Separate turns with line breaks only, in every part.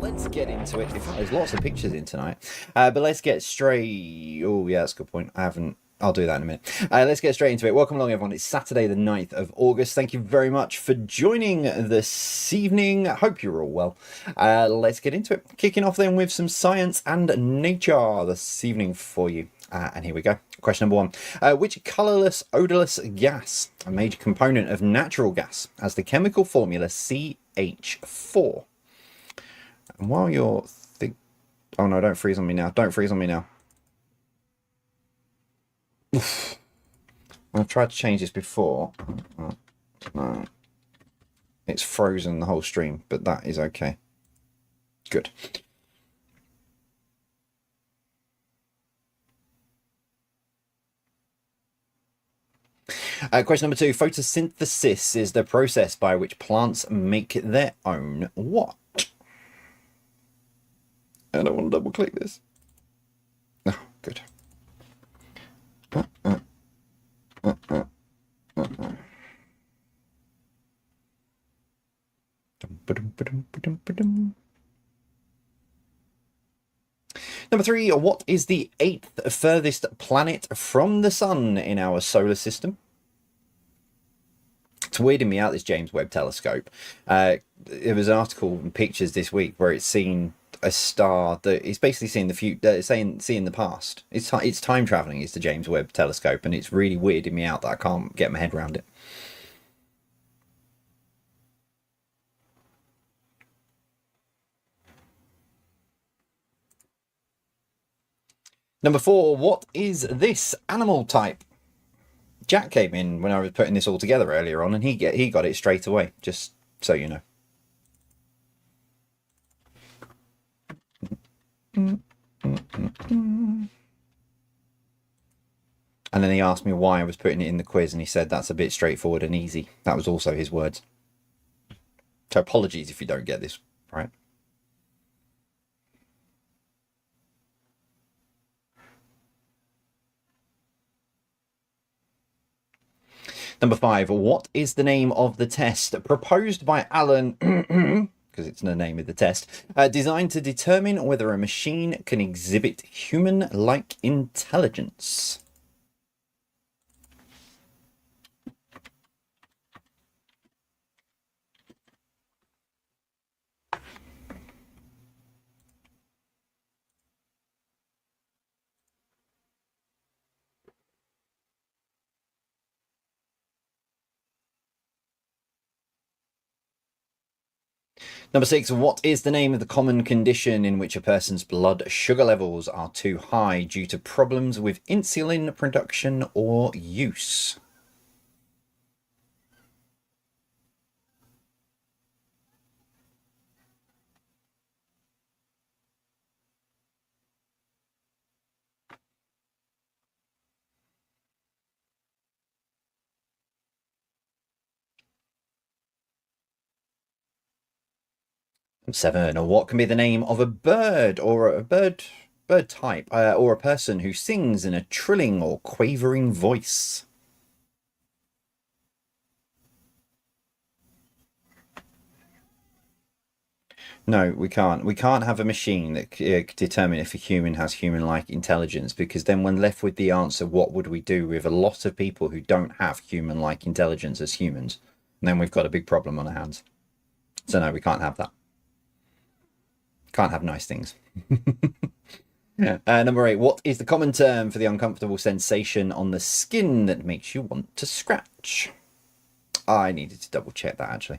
let's get into it. There's lots of pictures in tonight, but let's get straight. Oh, yeah, that's a good point. I haven't. I'll do that in a minute. Let's get straight into it. Welcome along, everyone. It's Saturday, the 9th of August. Thank you very much for joining this evening. I hope you're all well. Let's get into it. Kicking off then with some science and nature this evening for you. And here we go. Question number 1. Which colourless, odourless gas, a major component of natural gas, has the chemical formula CH4? And while you're oh no, don't freeze on me now. Don't freeze on me now. I've tried to change this before. No. It's frozen the whole stream, but that is okay. Good. Question number 2. Photosynthesis is the process by which plants make their own what? I don't want to double click this. Oh, good. Number 3. What is the 8th furthest planet from the sun in our solar system? It's weirding me out, this James Webb Telescope. There was an article and pictures this week where it's seen a star that is basically seeing the future, seeing the past. It's time traveling. It's the James Webb Telescope, and it's really weirding me out that I can't get my head around it. Number 4. What is this animal type? Jack came in when I was putting this all together earlier on, and he got it straight away. Just so you know. And then he asked me why I was putting it in the quiz, and he said that's a bit straightforward and easy. That was also his words. So apologies if you don't get this right. Number 5. What is the name of the test proposed by Alan, because it's the name of the test, designed to determine whether a machine can exhibit human-like intelligence? Number 6. What is the name of the common condition in which a person's blood sugar levels are too high due to problems with insulin production or use? Number 7. What can be the name of a bird or a bird type or a person who sings in a trilling or quavering voice? No, we can't. We can't have a machine that could determine if a human has human-like intelligence, because then when left with the answer, what would we do with a lot of people who don't have human-like intelligence as humans? And then we've got a big problem on our hands. So no, we can't have that. Can't have nice things. Yeah. Number 8. What is the common term for the uncomfortable sensation on the skin that makes you want to scratch? I needed to double check that, actually.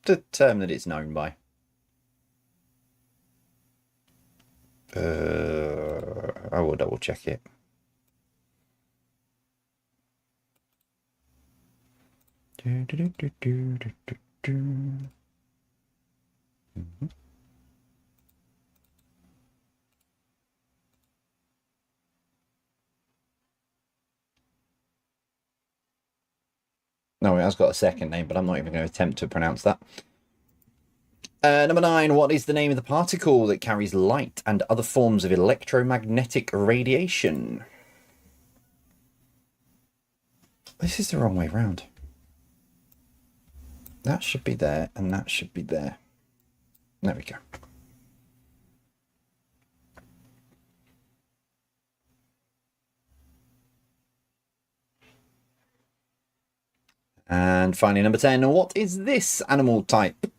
The term that it's known by. I will double check it. No, it has got a second name, but I'm not even going to attempt to pronounce that. Number 9. What is the name of the particle that carries light and other forms of electromagnetic radiation? This is the wrong way round. That should be there, and that should be there. There we go. And finally, number 10. What is this animal type?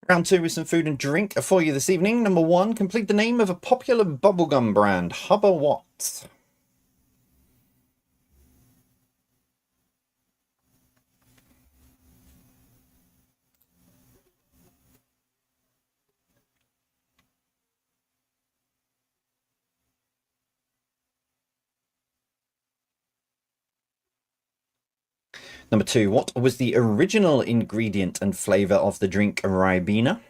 Round 2 with some food and drink for you this evening. Number 1, complete the name of a popular bubblegum brand. Hubba what? Number 2, what was the original ingredient and flavour of the drink Ribena?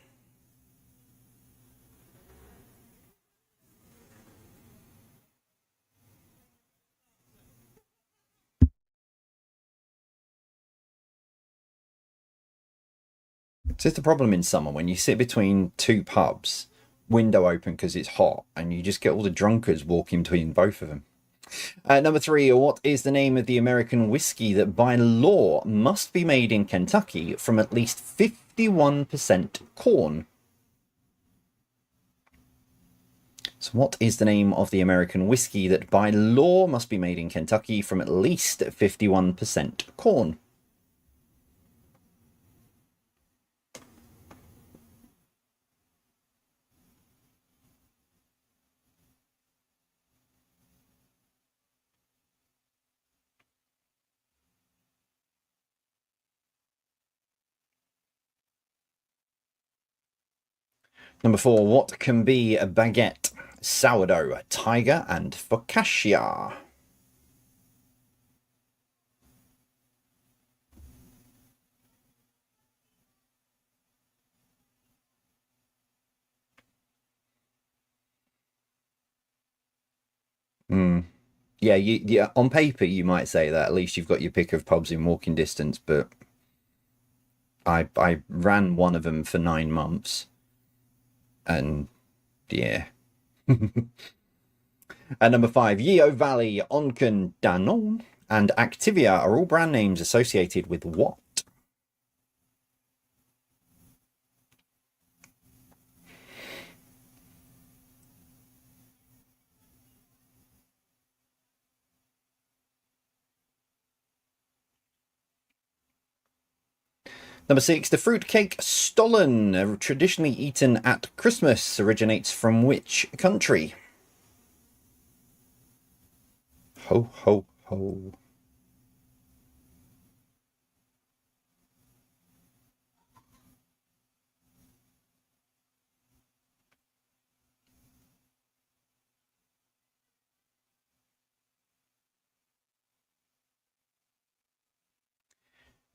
So it's the problem in summer when you sit between two pubs, window open because it's hot, and you just get all the drunkards walking between both of them. Number 3, what is the name of the American whiskey that by law must be made in Kentucky from at least 51% corn? So what is the name of the American whiskey that by law must be made in Kentucky from at least 51% corn? Number 4, what can be a baguette, sourdough, tiger, and focaccia? Yeah, yeah. On paper, you might say that at least you've got your pick of pubs in walking distance, but I ran one of them for 9 months, and yeah. And number 5, Yeo Valley, Onken, Danone, and Activia are all brand names associated with what? Number 6, the fruitcake Stollen, traditionally eaten at Christmas, originates from which country? Ho, ho, ho.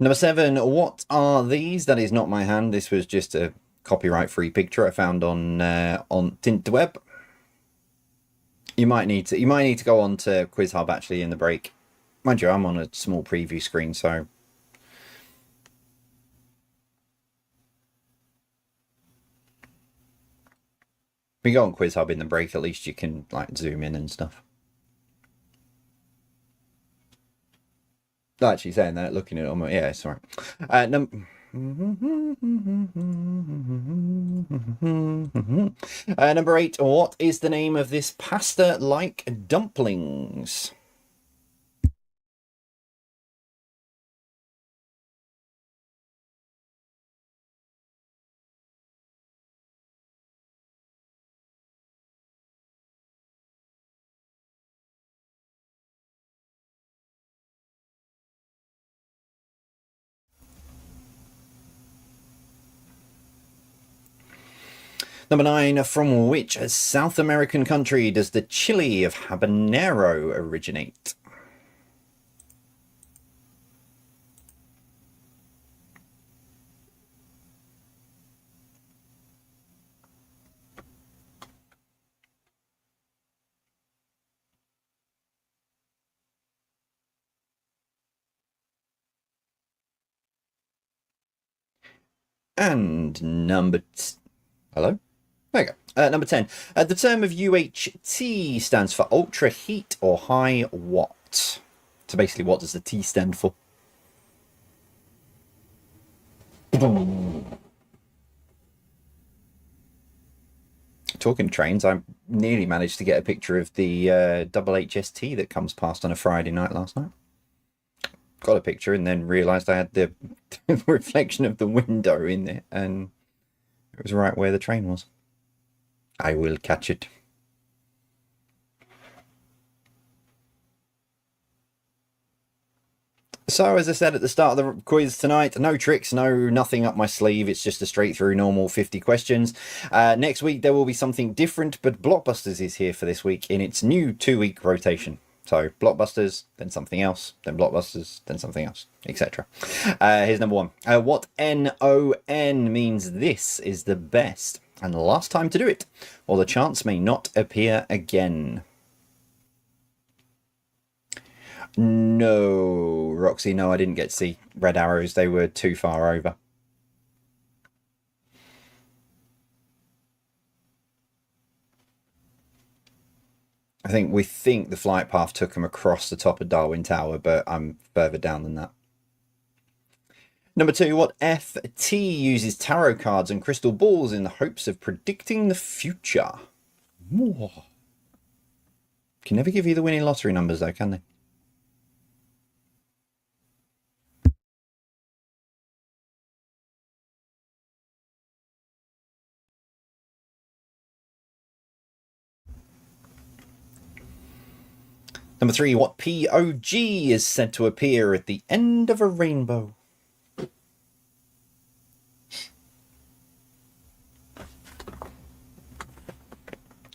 Number 7, what are these? That is not my hand. This was just a copyright-free picture I found on Tinterweb. You might need to go on to Quiz Hub actually in the break. Mind you, I'm on a small preview screen, so if you go on Quiz Hub in the break, at least you can like zoom in and stuff. Actually, saying that, looking at it, yeah, it's all right. Number 8, what is the name of this pasta-like dumplings? Number 9, from which South American country does the chili of habanero originate? And hello? There you go. Number 10. The term of UHT stands for ultra heat or high watt. So basically, what does the T stand for? Talking trains, I nearly managed to get a picture of the double HST that comes past on a Friday night last night. Got a picture and then realised I had the reflection of the window in it, and it was right where the train was. I will catch it. So, as I said at the start of the quiz tonight, no tricks, nothing up my sleeve. It's just a straight through normal 50 questions. Next week, there will be something different, but Blockbusters is here for this week in its new 2-week rotation. So, Blockbusters, then something else, then Blockbusters, then something else, etc. Here's number 1. What NON means this is the best and the last time to do it, or the chance may not appear again. No, Roxy, no, I didn't get to see red arrows. They were too far over. We think the flight path took them across the top of Darwin Tower, but I'm further down than that. Number 2, what FT uses tarot cards and crystal balls in the hopes of predicting the future? Can never give you the winning lottery numbers though, can they? Number 3, what POG is said to appear at the end of a rainbow? I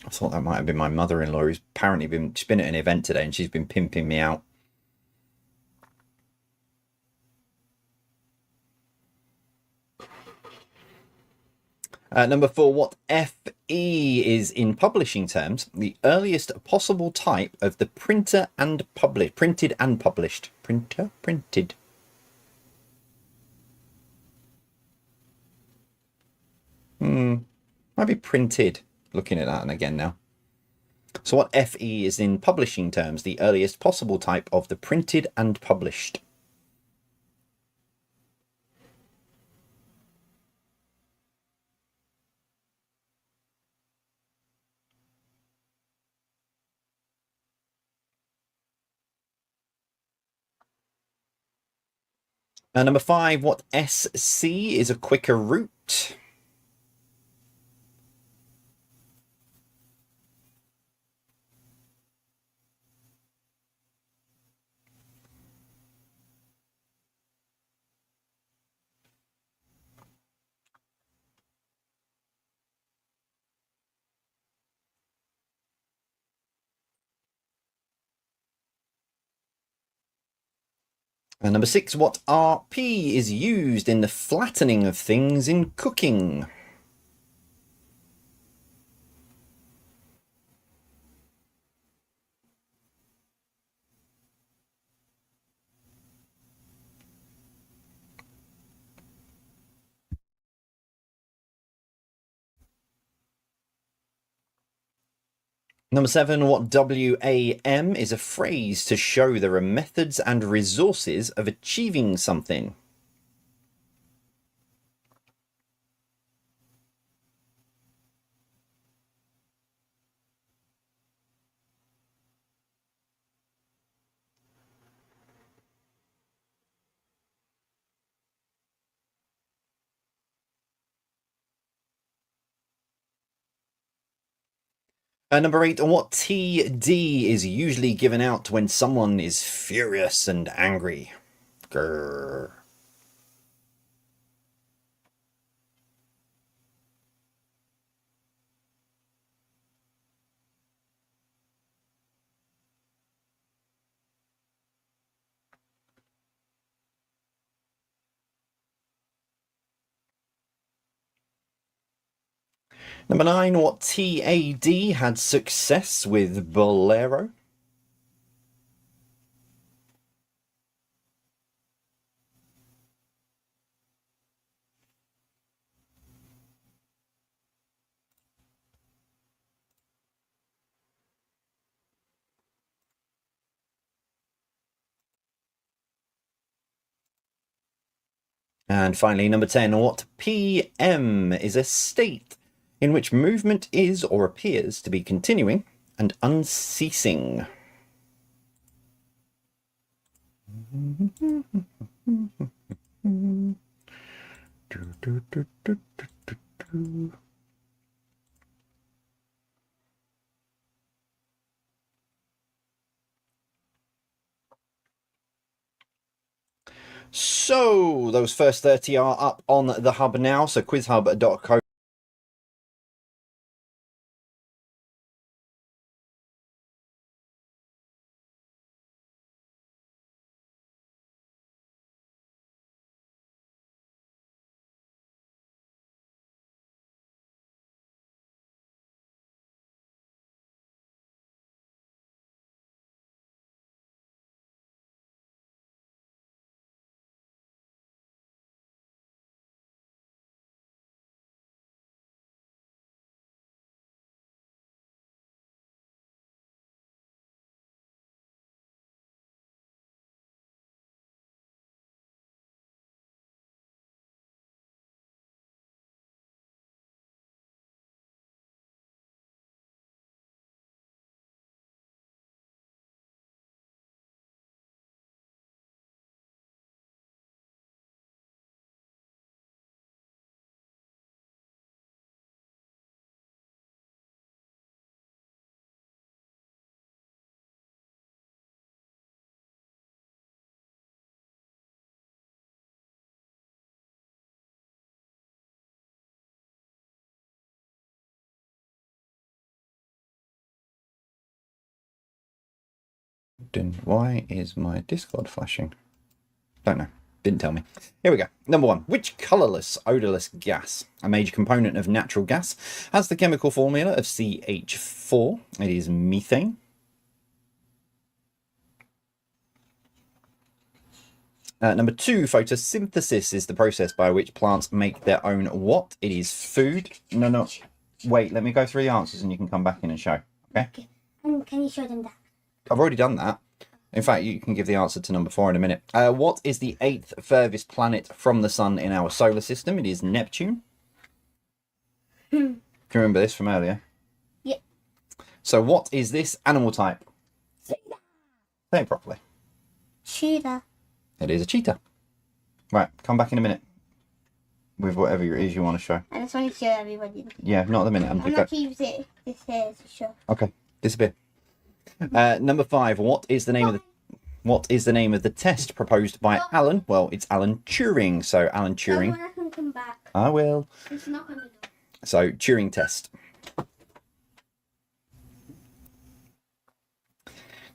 thought that might have been my mother-in-law, who's apparently she's been at an event today and she's been pimping me out. Number 4, what FE is in publishing terms the earliest possible type of the printed and published. Printed. Might be printed. Looking at that and again now. So what FE is in publishing terms the earliest possible type of the printed and published. Number 5, what SC is a quicker route? And number 6, what RP is used in the flattening of things in cooking? Number 7, what WAM is a phrase to show there are methods and resources of achieving something. Number 8, what TD is usually given out when someone is furious and angry? Grrr. Number 9, what TAD had success with Bolero? And finally, number 10, what PM is a state in which movement is or appears to be continuing and unceasing. So those first 30 are up on the hub now. So quizhub.co. Why is my Discord flashing? Don't know. Didn't tell me. Here we go. Number 1. Which colourless, odourless gas, a major component of natural gas, has the chemical formula of CH4? It is methane. Number 2. Photosynthesis is the process by which plants make their own what? It is food. No. Wait, let me go through the answers and you can come back in and show. Okay?
Can you show them that?
I've already done that. In fact, you can give the answer to number 4 in a minute. What is the 8th furthest planet from the sun in our solar system? It is Neptune. Can you remember this from earlier?
Yep.
So what is this animal type? Say it properly.
Cheetah.
It is a cheetah. Right, come back in a minute with whatever it is you want to show.
I just want to show everybody.
Yeah, not at the minute.
I'm not going to use it. This here to show.
Okay, disappear. Number 5. What is the name of the test proposed by Alan? Well, it's Alan Turing. So Alan Turing.
When I can come back.
I will.
It's not going to do.
So Turing test.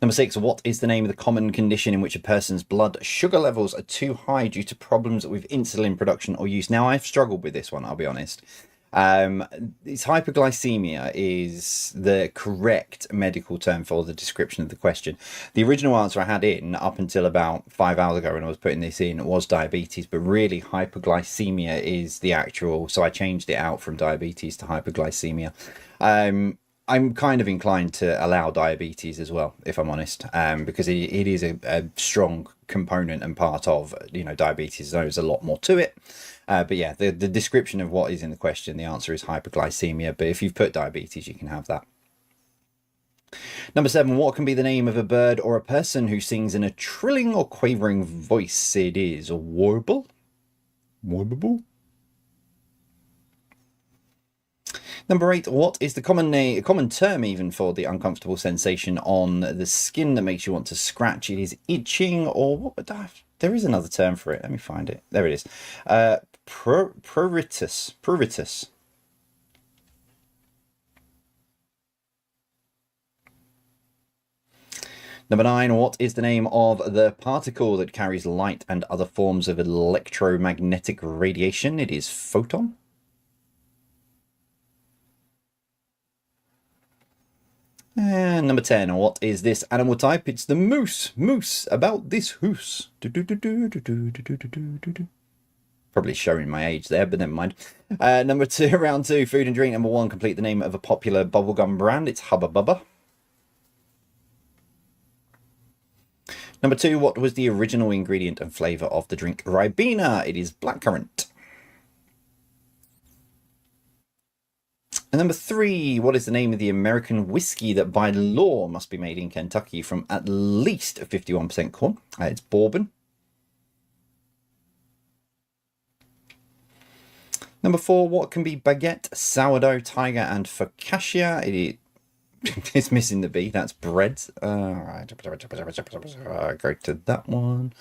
Number 6. What is the name of the common condition in which a person's blood sugar levels are too high due to problems with insulin production or use? Now, I've struggled with this one, I'll be honest. It's hyperglycemia is the correct medical term for the description of the question. The original answer I had in up until about 5 hours ago when I was putting this in was diabetes, but really hyperglycemia is the actual, so I changed it out from diabetes to hyperglycemia. I'm kind of inclined to allow diabetes as well, if I'm honest, because it is a strong component and part of, diabetes. There's a lot more to it. But yeah, the description of what is in the question, the answer is hyperglycemia. But if you've put diabetes, you can have that. Number 7, what can be the name of a bird or a person who sings in a trilling or quavering voice? It is a warble. Warble. Number 8, what is the common term even for the uncomfortable sensation on the skin that makes you want to scratch? It is itching, or what? There is another term for it. Let me find it. There it is. Pruritus. Pruritus. Number 9, what is the name of the particle that carries light and other forms of electromagnetic radiation? It is photon. And number 10, what is this animal type? It's the moose. Moose, about this hoose. Probably showing my age there, but never mind. Number 2, round 2, food and drink. Number 1, complete the name of a popular bubblegum brand. It's Hubba Bubba. Number 2, what was the original ingredient and flavour of the drink Ribena? It is blackcurrant. And number 3, what is the name of the American whiskey that by law must be made in Kentucky from at least 51% corn? It's bourbon. Number 4, what can be baguette, sourdough, tiger, and focaccia? It's missing the B. That's bread. Alright. Go to that one.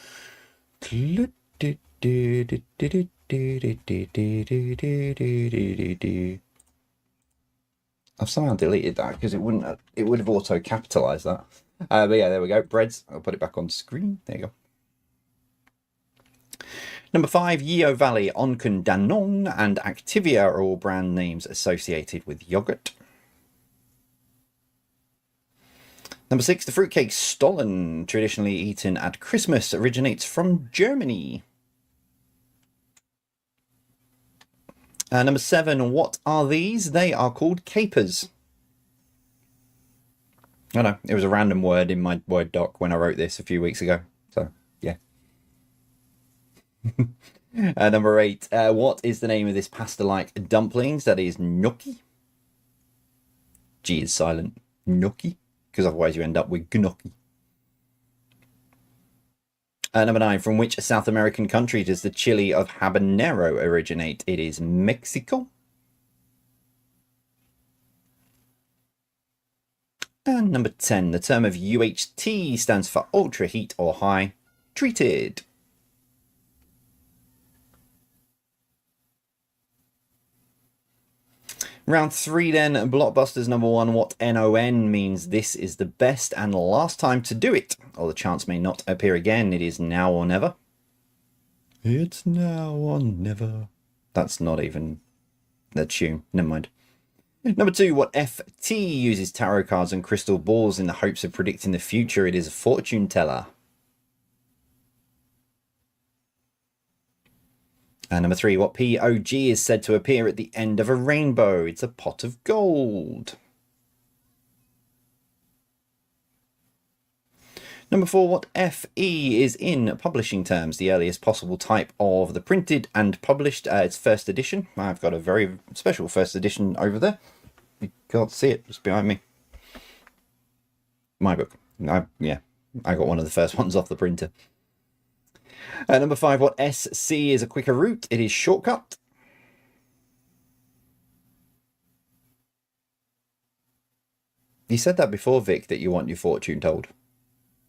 I've somehow deleted that because it would have auto capitalized that. But yeah, there we go. Breads. I'll put it back on screen. There you go. Number 5, Yeo Valley, Oncon, Danone, and Activia are all brand names associated with yogurt. Number 6, the fruitcake Stollen, traditionally eaten at Christmas, originates from Germany. Number 7, what are these? They are called capers. I know, it was a random word in my Word doc when I wrote this a few weeks ago. So, yeah. Number 8, what is the name of this pasta-like dumplings? That is gnocchi. G is silent. Gnocchi. Because otherwise you end up with gnocchi. Number 9, from which South American country does the chili of habanero originate? It is Mexico. And number 10, the term of UHT stands for ultra heat or high treated. Round 3 then, Blockbusters number 1, what NON means this is the best and last time to do it, or the chance may not appear again. It is now or never. It's now or never. That's not even the tune. Never mind. Number 2, what FT uses tarot cards and crystal balls in the hopes of predicting the future? It is a fortune teller. And number 3, what POG is said to appear at the end of a rainbow? It's a pot of gold. Number 4, what FE is in publishing terms the earliest possible type of the printed and published? It's first edition. I've got a very special first edition over there. You can't see it, just behind me. My book. I got one of the first ones off the printer. Number 5, what SC is a quicker route? It is shortcut. You said that before, Vic, that you want your fortune told.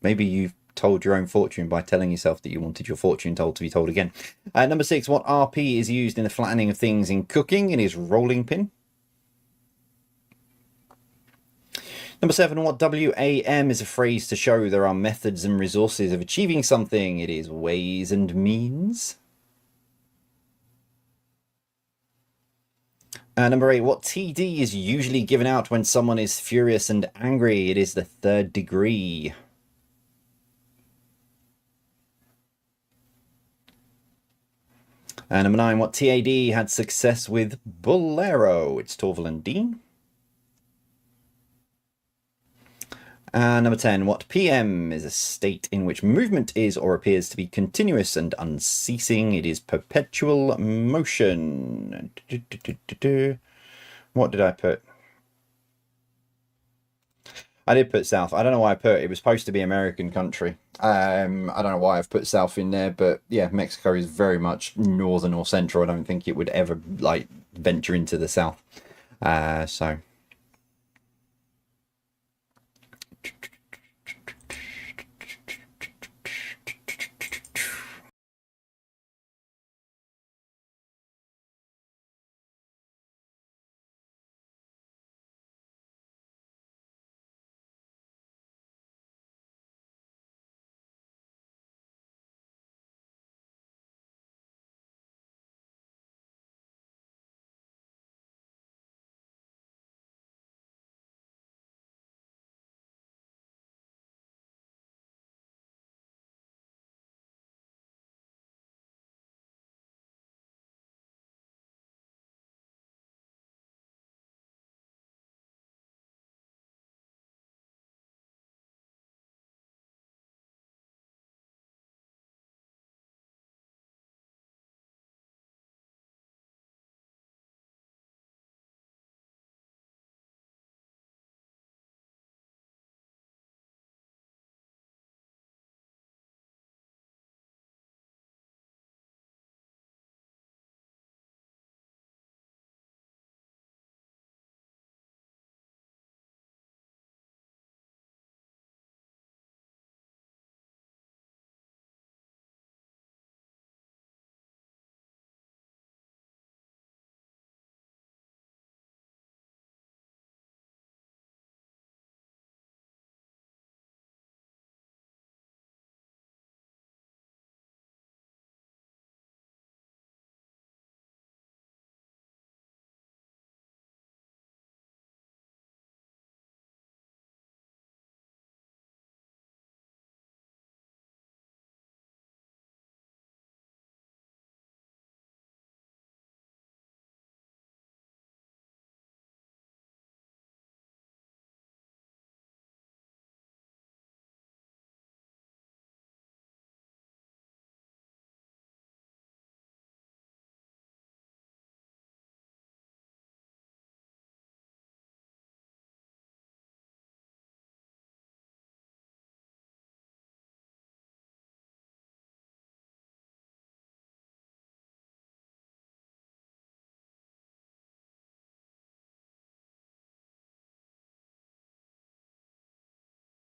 Maybe you've told your own fortune by telling yourself that you wanted your fortune told to be told again. Number 6, what RP is used in the flattening of things in cooking? It is rolling pin. Number 7, what WAM is a phrase to show there are methods and resources of achieving something? It is ways and means. Number 8, what TD is usually given out when someone is furious and angry? It is the 3rd degree. Number 9, what TAD had success with Bolero? It's Torval and Dean. Number 10, what PM is a state in which movement is or appears to be continuous and unceasing? It is perpetual motion. What did I put? I did put South. I don't know why I put it. It was supposed to be American country. I don't know why I've put South in there, but yeah, Mexico is very much northern or central. I don't think it would ever like venture into the South. So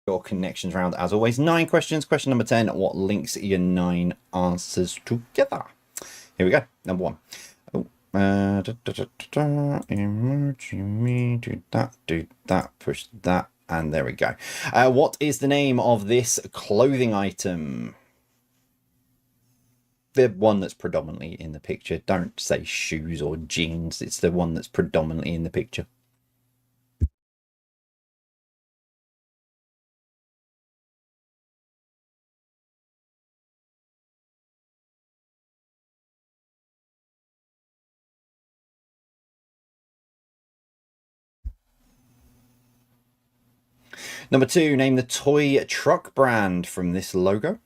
Your connections round, as always, 9 questions. Question number 10, what links your 9 answers together? Here we go. Number 1. Emoji me, do that, push that, and there we go. What is the name of this clothing item? The one that's predominantly in the picture. Don't say shoes or jeans. It's the one that's predominantly in the picture. Number 2, name the toy truck brand from this logo.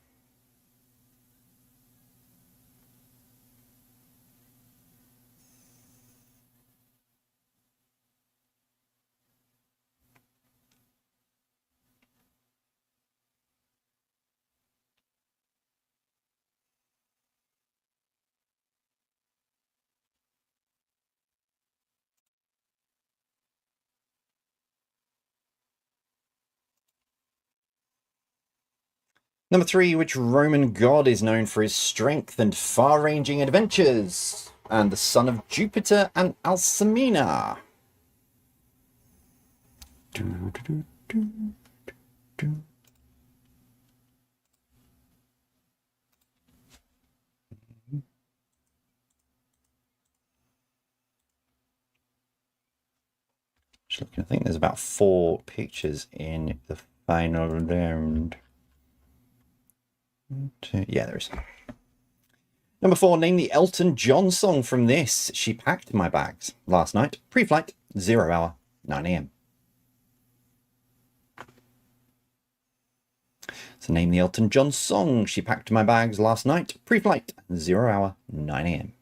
Number 3, which Roman god is known for his strength and far-ranging adventures, and the son of Jupiter and Alcmena? Just looking, I think there's about 4 pictures in the final round. Yeah, there is. Number 4, name the Elton John song from this. She packed my bags last night. Pre-flight, 0 hour, 9 a.m. So name the Elton John song. She packed my bags last night. Pre-flight, 0 hour, 9 a.m.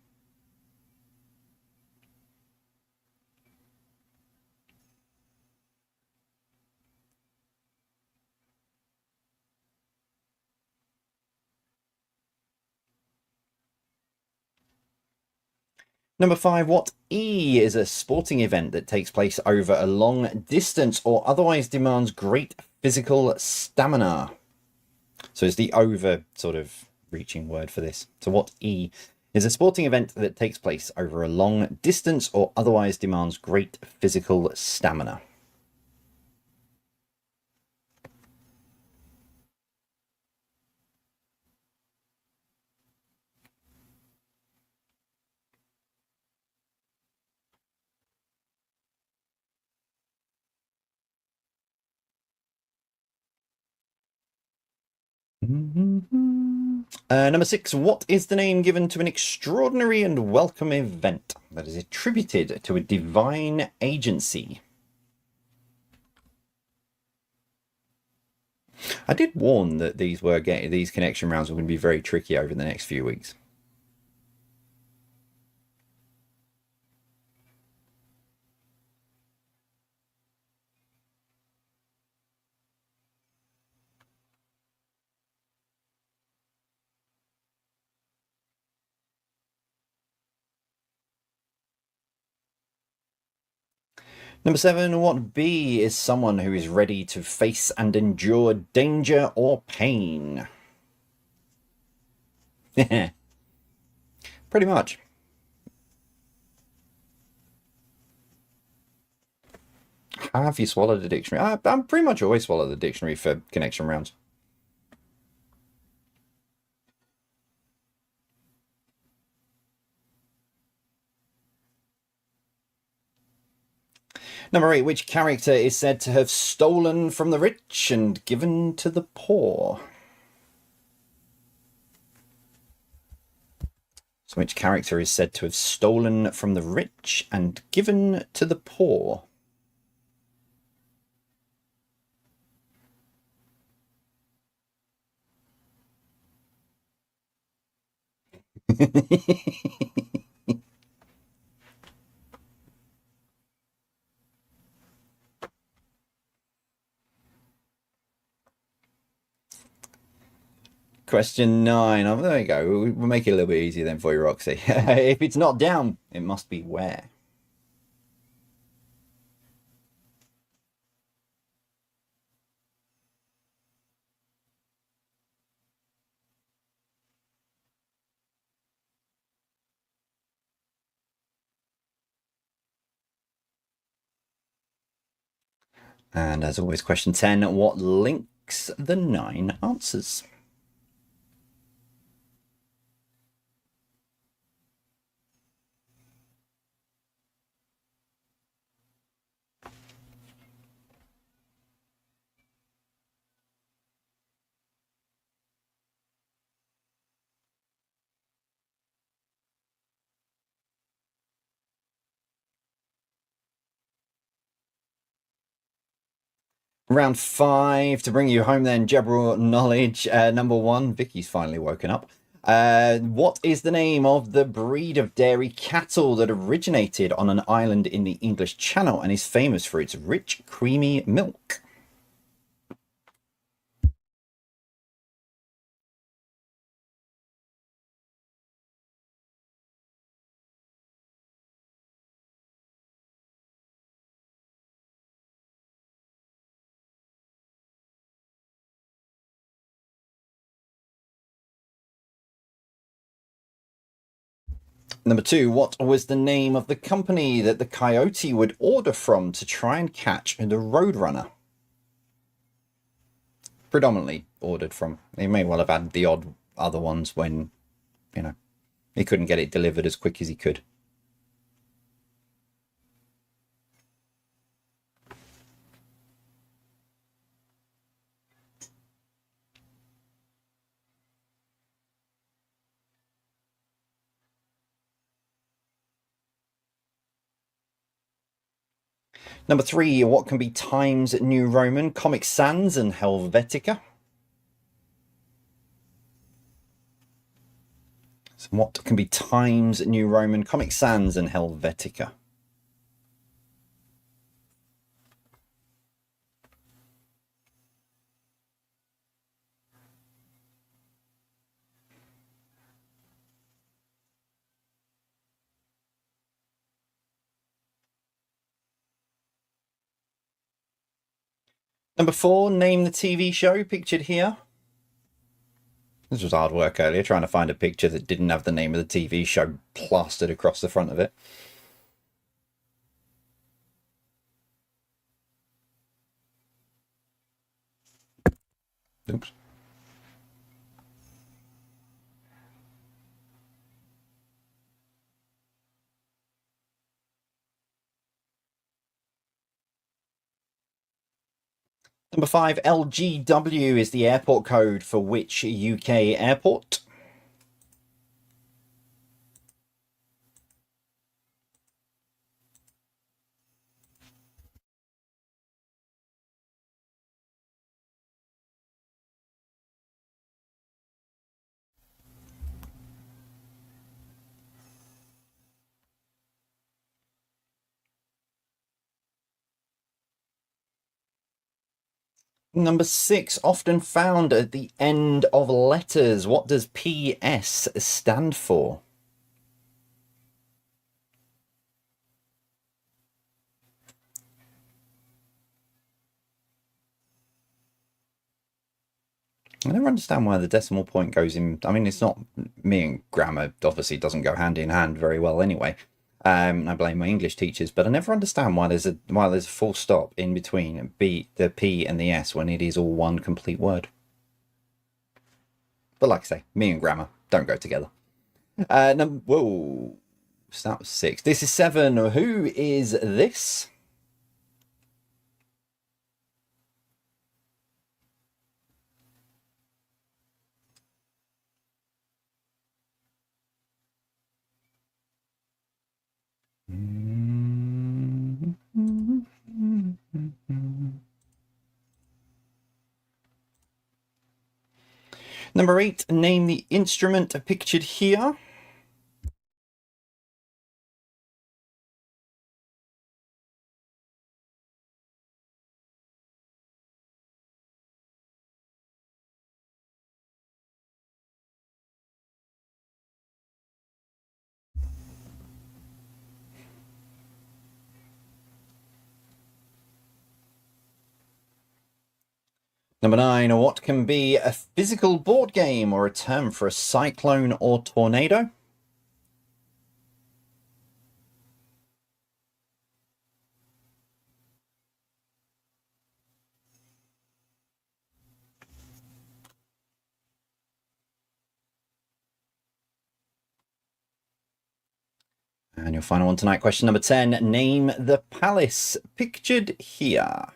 Number 5, what E is a sporting event that takes place over a long distance or otherwise demands great physical stamina? So it's the over sort of reaching word for this. So what E is a sporting event that takes place over a long distance or otherwise demands great physical stamina? Number 6, what is the name given to an extraordinary and welcome event that is attributed to a divine agency? I did warn that these connection rounds were going to be very tricky over the next few weeks. Number 7, what B is someone who is ready to face and endure danger or pain? Pretty much. Have you swallowed the dictionary? I'm pretty much always swallow the dictionary for connection rounds. Number 8, which character is said to have stolen from the rich and given to the poor? So which character is said to have stolen from the rich and given to the poor? Question 9. Oh, there you go. We'll make it a little bit easier then for you, Roxy. If it's not down, it must be where. And as always, question 10, what links the 9 answers? Round 5 to bring you home then, General knowledge. Number 1, Vicky's finally woken up. What is the name of the breed of dairy cattle that originated on an island in the English Channel and is famous for its rich, creamy milk? Number 2, what was the name of the company that the coyote would order from to try and catch the Roadrunner? Predominantly ordered from. He may well have had the odd other ones when, you know, he couldn't get it delivered as quick as he could. Number 3, what can be Times New Roman, Comic Sans, and Helvetica? So what can be Times New Roman, Comic Sans, and Helvetica? Number 4, name the TV show pictured here. This was hard work earlier, trying to find a picture that didn't have the name of the TV show plastered across the front of it. Oops. Number 5, LGW is the airport code for which UK airport? Number 6, often found at the end of letters. What does PS stand for? I never understand why the decimal point goes in. I mean, it's not me, and grammar obviously doesn't go hand in hand very well anyway. I blame my English teachers, but I never understand why there's a full stop in between the P and the S when it is all one complete word. But like I say, me and grammar don't go together. Whoa, so that was 6. This is 7. Who is this? Number 8, name the instrument pictured here. Number 9, what can be a physical board game or a term for a cyclone or tornado? And your final one tonight, question number 10. Name the palace pictured here.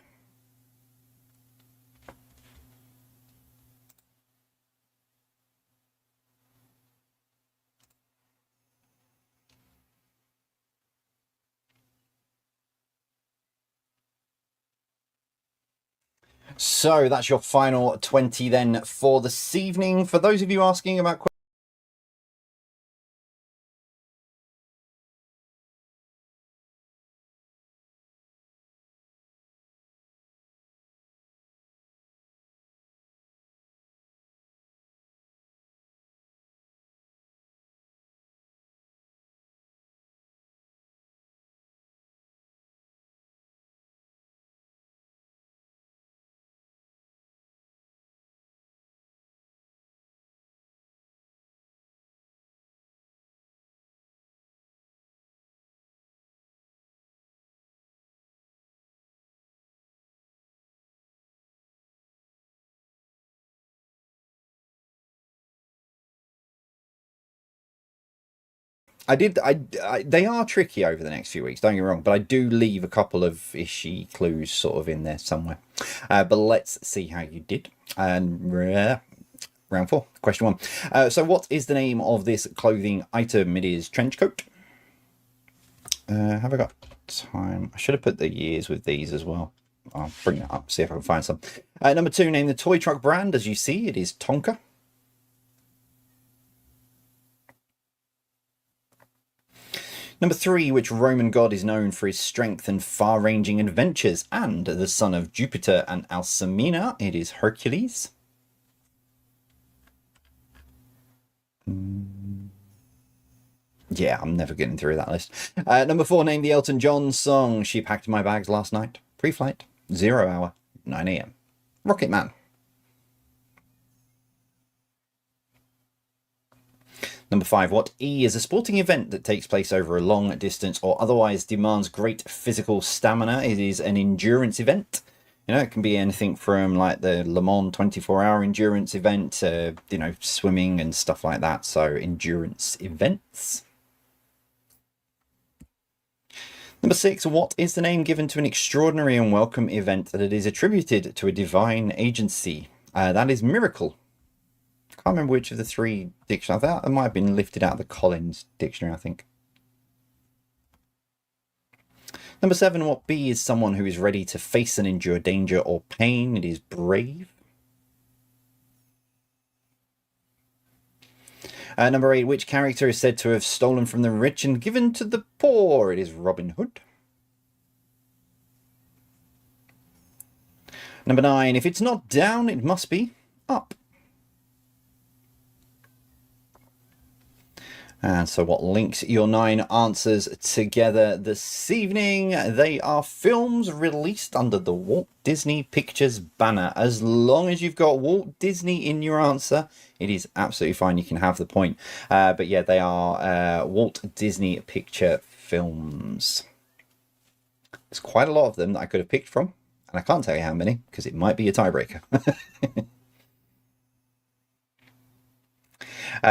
So that's your final 20 then for this evening. For those of you asking about they are tricky over the next few weeks, don't get me wrong, but I do leave a couple of ishy clues sort of in there somewhere. But let's see how you did. And round 4, question 1. So what is the name of this clothing item? It is trench coat. Have I got time? I should have put the years with these as well. I'll bring that up, see if I can find some. Number 2, name the toy truck brand. As you see, it is Tonka. Number 3, which Roman god is known for his strength and far-ranging adventures, and the son of Jupiter and Alcmena? It is Hercules. Yeah, I'm never getting through that list. Number 4, name the Elton John song. She packed my bags last night. Pre-flight, 0 hour, 9 AM. Rocket Man. Number 5, what E is a sporting event that takes place over a long distance or otherwise demands great physical stamina. It is an endurance event. You know, it can be anything from like the Le Mans 24-hour endurance event to, you know, swimming and stuff like that. So endurance events. Number 6, what is the name given to an extraordinary and welcome event that it is attributed to a divine agency? That is miracle. I can't remember which of the 3 dictionaries. That might have been lifted out of the Collins dictionary, I think. Number 7, what B is someone who is ready to face and endure danger or pain? It is brave. Number 8, which character is said to have stolen from the rich and given to the poor? It is Robin Hood. Number 9, if it's not down, it must be up. And so what links your 9 answers together this evening? They are films released under the Walt Disney Pictures banner. As long as you've got Walt Disney in your answer, it is absolutely fine. You can have the point. But yeah, they are Walt Disney Picture films. There's quite a lot of them that I could have picked from. And I can't tell you how many, because it might be a tiebreaker.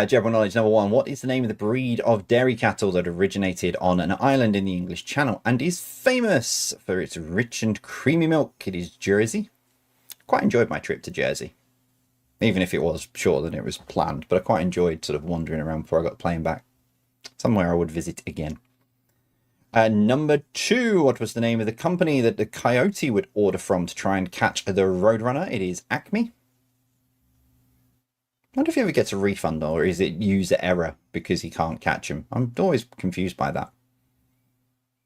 General knowledge number 1. What is the name of the breed of dairy cattle that originated on an island in the English Channel and is famous for its rich and creamy milk? It is Jersey. Quite enjoyed my trip to Jersey. Even if it was shorter than it was planned. But I quite enjoyed sort of wandering around before I got the plane back. Somewhere I would visit again. Number 2. What was the name of the company that the Coyote would order from to try and catch the Roadrunner? It is Acme. I wonder if he ever gets a refund, or is it user error because he can't catch him? I'm always confused by that.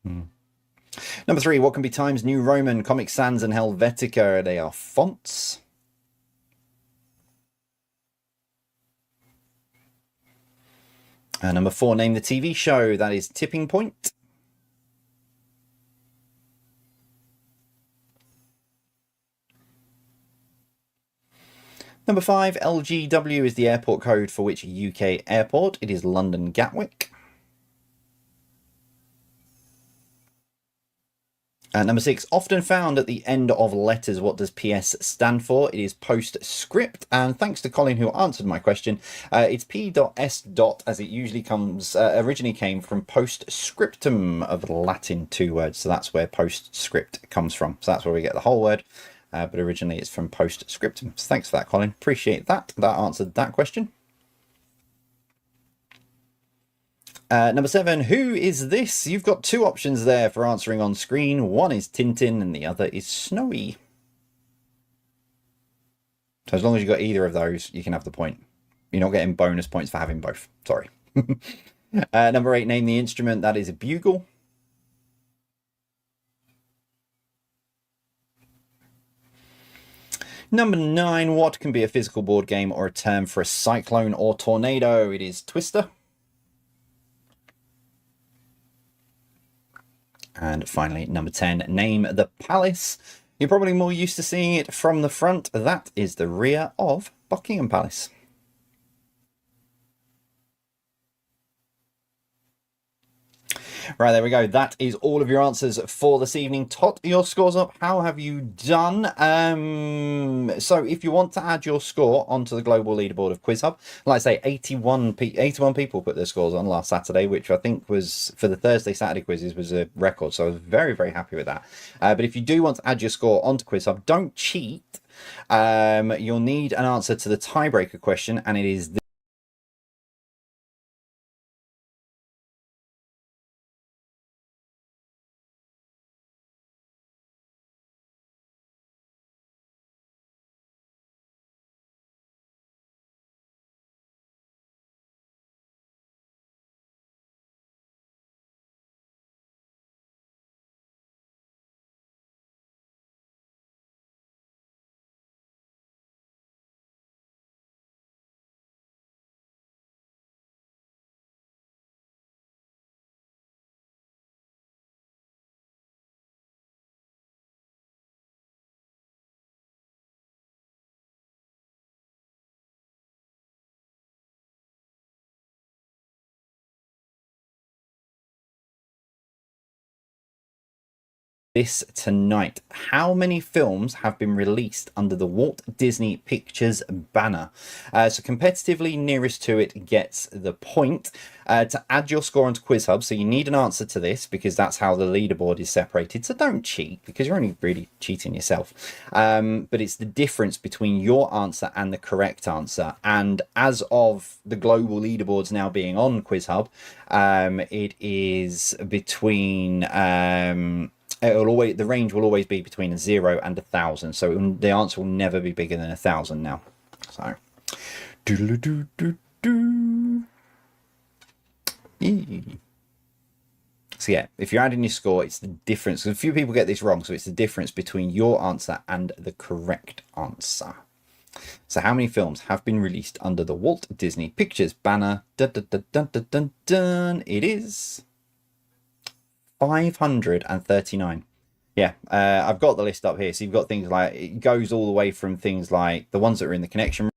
Number 3, what can be Times New Roman, Comic Sans, and Helvetica? They are fonts. Number 4, name the TV show. That is Tipping Point. Number 5, LGW is the airport code for which UK airport? It is London Gatwick. Number 6, often found at the end of letters. What does PS stand for? It is postscript. And thanks to Colin who answered my question, it's P.S. as it usually comes, originally came from postscriptum of the Latin 2 words. So that's where postscript comes from. So that's where we get the whole word. But originally it's from postscriptum. So thanks for that, Colin. Appreciate that. That answered that question. Number 7, who is this? You've got 2 options there for answering on screen. One is Tintin and the other is Snowy. So as long as you've got either of those, you can have the point. You're not getting bonus points for having both. Sorry. Number 8, name the instrument. That is a bugle. Number 9, what can be a physical board game or a term for a cyclone or tornado? It is Twister. And finally, number 10, name the palace. You're probably more used to seeing it from the front. That is the rear of Buckingham Palace. Right, there we go. That is all of your answers for this evening. Tot your scores up. How have you done? So if you want to add your score onto the global leaderboard of Quiz Hub, like I say, 81 people put their scores on last Saturday, which I think was, for the Thursday, Saturday quizzes, was a record. So I was very, very happy with that. But if you do want to add your score onto Quiz Hub, don't cheat. You'll need an answer to the tiebreaker question, and it is this. This tonight. How many films have been released under the Walt Disney Pictures banner? So competitively nearest to it gets the point. To add your score onto Quiz Hub, so you need an answer to this because that's how the leaderboard is separated. So don't cheat because you're only really cheating yourself. But it's the difference between your answer and the correct answer. And as of the global leaderboards now being on Quiz Hub, it is between the range will always be between a 0 and 1,000. So the answer will never be bigger than 1,000 now. So, so yeah, if you're adding your score, it's the difference. A few people get this wrong, so it's the difference between your answer and the correct answer. So how many films have been released under the Walt Disney Pictures banner? Dun, dun, dun, dun, dun, dun, dun. It is 539. Yeah, I've got the list up here. So you've got things like, it goes all the way from things like the ones that are in the connection